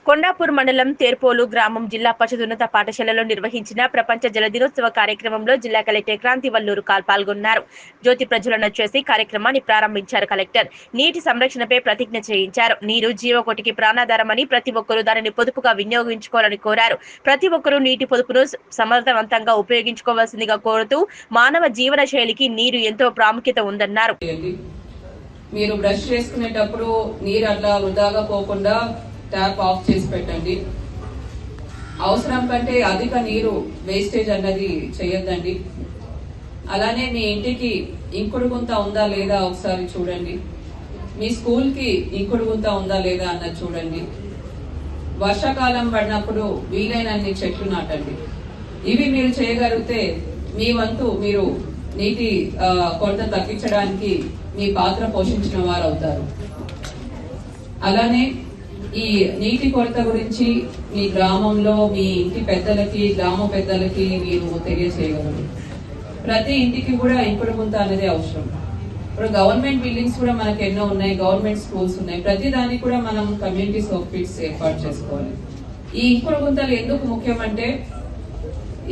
కొండాపూర్ మండలం తేర్పోలు గ్రామం జిల్లా పరిషత్ ఉన్నత పాఠశాలలో నిర్వహించిన ప్రపంచ జల దినోత్సవ కార్యక్రమంలో జిల్లా కలెక్టర్ క్రాంతి వల్లూరు పాల్గొన్నారు. జ్యోతి ప్రజ్వలన చేసి కార్యక్రమాన్ని ప్రారంభించారు. కలెక్టర్ నీటి సంరక్షణపై ప్రతిజ్ఞ చేయించారు. నీరు జీవకోటికి ప్రాణాధారమని ప్రతి ఒక్కరూ దానిని పొదుపుగా వినియోగించుకోవాలని కోరారు. ప్రతి ఒక్కరూ నీటి పొదుపును సమర్థవంతంగా ఉపయోగించుకోవాల్సిందిగా కోరుతూ మానవ జీవన శైలికి నీరు ఎంతో ప్రాముఖ్యత ఉందన్నారు. మీరు బ్రష్ చేసుకునేటప్పుడు నీరు అట్లా వృధాగా పోకుండా ట్యాప్ ఆఫ్ చేసి పెట్టండి. అవసరం కంటే అధిక నీరు వేస్టేజ్ అన్నది చేయొద్దండి. అలానే మీ ఇంటికి ఇంకుడు గుంత ఉందా లేదా ఒకసారి చూడండి. మీ స్కూల్ కి ఇంకుడు గుంత ఉందా లేదా అన్నది చూడండి. వర్షాకాలం పడినప్పుడు వీలైనన్ని చెట్లు నాటండి. ఇవి మీరు చేయగలిగితే మీ వంతు మీరు నీటి కొరత తగ్గించడానికి మీ పాత్ర పోషించిన వారు అవుతారు. అలానే ఈ నీటి కొరత గురించి మీ గ్రామంలో మీ ఇంటి పెద్దలకి గ్రామ పెద్దలకి మీరు తెలియజేయగలరు. ప్రతి ఇంటికి కూడా ఇంకుడు గుంత అనేది అవసరం. ఇప్పుడు గవర్నమెంట్ బిల్డింగ్స్ కూడా మనకు ఎన్నో ఉన్నాయి, గవర్నమెంట్ స్కూల్స్ ఉన్నాయి. ప్రతి దానికి కూడా మనం కమ్యూనిటీ సోప్ పిట్స్ ఏర్పాటు చేసుకోవాలి. ఈ ఇంకుడు గుంతలు ఎందుకు ముఖ్యమంటే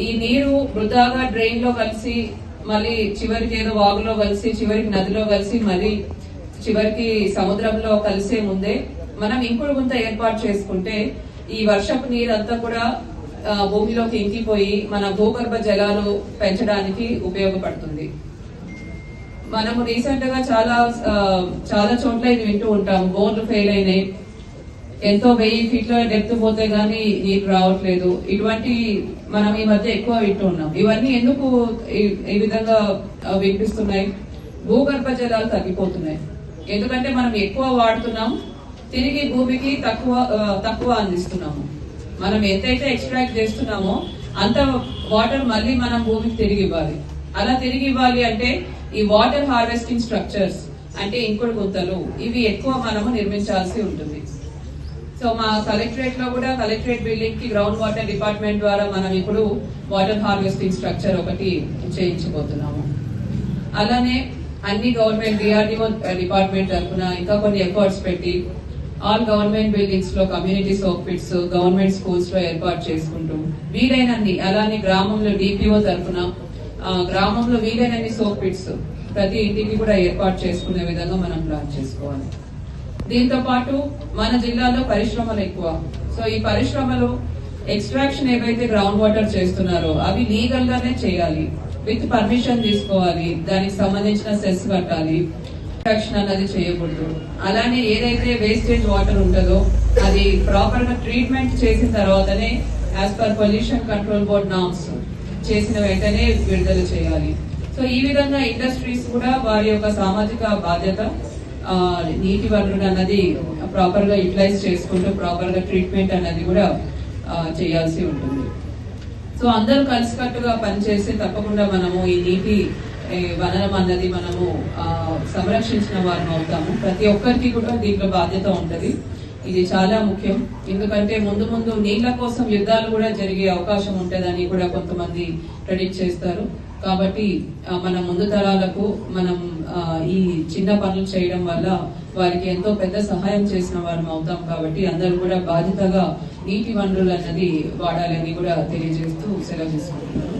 ఈ నీరు వృధాగా డ్రైన్ లో కలిసి మళ్ళీ చివరికి ఏదో వాగులో కలిసి చివరికి నదిలో కలిసి మళ్ళీ చివరికి సముద్రంలో కలిసే ముందే మనం ఇంకుడు గుంత ఏర్పాటు చేసుకుంటే ఈ వర్షపు నీరంతా కూడా భూమిలోకి ఇంకిపోయి మన భూగర్భ జలాలు పెంచడానికి ఉపయోగపడుతుంది. మనము రీసెంట్ గా చాలా చోట్ల ఇది వింటూ ఉంటాం. బోర్లు ఫెయిల్ అయినాయి, ఎంతో 1000 ఫీట్ల డెప్త్ పోతే గానీ నీరు రావట్లేదు. ఇటువంటి మనం ఈ మధ్య ఎక్కువ వింటూ ఉన్నాం. ఇవన్నీ ఎందుకు ఈ విధంగా వినిపిస్తున్నాయి? భూగర్భ జలాలు తగ్గిపోతున్నాయి. ఎందుకంటే మనం ఎక్కువ వాడుతున్నాం, తిరిగి భూమికి తక్కువ అందిస్తున్నాము. మనం ఎంతైతే ఎక్స్ట్రాక్ట్ చేస్తున్నామో అంత వాటర్ మళ్ళీ మనం భూమికి తిరిగి ఇవ్వాలి. అలా తిరిగి ఇవ్వాలి అంటే ఈ వాటర్ హార్వెస్టింగ్ స్ట్రక్చర్స్ అంటే ఇంకుడు గుంతలు ఇవి ఎక్కువ మనము నిర్మించాల్సి ఉంటుంది. సో మా కలెక్టరేట్ లో కూడా కలెక్టరేట్ బిల్డింగ్ కి గ్రౌండ్ వాటర్ డిపార్ట్మెంట్ ద్వారా మనం ఇప్పుడు వాటర్ హార్వెస్టింగ్ స్ట్రక్చర్ ఒకటి చేయించబోతున్నాము. అలానే అన్ని గవర్నమెంట్ డిఆర్డిఓ డిపార్ట్మెంట్ తరఫున ఇంకా కొన్ని ఎఫర్ట్స్ పెట్టి ఆల్ గవర్నమెంట్ బిల్డింగ్స్ లో community soak pits government schools లో ఏర్పాటు చేసుకుంటూ వీలైనన్ని, అలానే గ్రామంలో డిపిఓ తరఫున గ్రామంలో వీలైనన్ని సోప్ పిట్స్ ప్రతి ఇంటికి కూడా ఏర్పాటు చేసుకునే విధంగా మనం ప్లాన్ చేసుకోవాలి. దీంతో పాటు మన జిల్లాలో పరిశ్రమలు ఎక్కువ. సో ఈ పరిశ్రమలు ఎక్స్ట్రాక్షన్ ఏవైతే గ్రౌండ్ వాటర్ చేస్తున్నారో అవి లీగల్ గానే చేయాలి, విత్ పర్మిషన్ తీసుకోవాలి, దానికి సంబంధించిన సెస్ కట్టాలి. ఎక్స్ట్రాక్షన్ అన్నది చేయకూడదు. అలానే ఏదైతే వేస్టేజ్ వాటర్ ఉంటుందో అది ప్రాపర్ గా ట్రీట్మెంట్ చేసిన తర్వాతనే as per pollution control board norms చేసిన వెంటనే విడుదల చేయాలి. సో ఈ విధంగా ఇండస్ట్రీస్ కూడా వారి యొక్క సామాజిక బాధ్యత నీటి వనరులు అన్నది ప్రాపర్ గా యూటిలైజ్ చేసుకుంటూ ప్రాపర్ గా ట్రీట్మెంట్ అన్నది కూడా చేయాల్సి ఉంటుంది. సో అందరూ కలిసికట్టుగా పనిచేసి తప్పకుండా మనము ఈ నీటి వనరం అన్నది మనము సంరక్షించిన వారం అవుతాము. ప్రతి ఒక్కరికి కూడా దీంట్లో బాధ్యత ఉంటది. ఇది చాలా ముఖ్యం. ఎందుకంటే ముందు ముందు నీళ్ల కోసం యుద్ధాలు కూడా జరిగే అవకాశం ఉంటుందని కూడా కొంతమంది ప్రెడిక్ట్ చేస్తారు. కాబట్టి మన ముందు తరాలకు మనం ఈ చిన్న పనులు చేయడం వల్ల వారికి ఎంతో పెద్ద సహాయం చేసిన వారం అవుతాం. కాబట్టి అందరూ కూడా బాధ్యతగా నీటి వనరులు అన్నది వాడాలని కూడా తెలియజేస్తూ సెలవు తీసుకుంటున్నారు.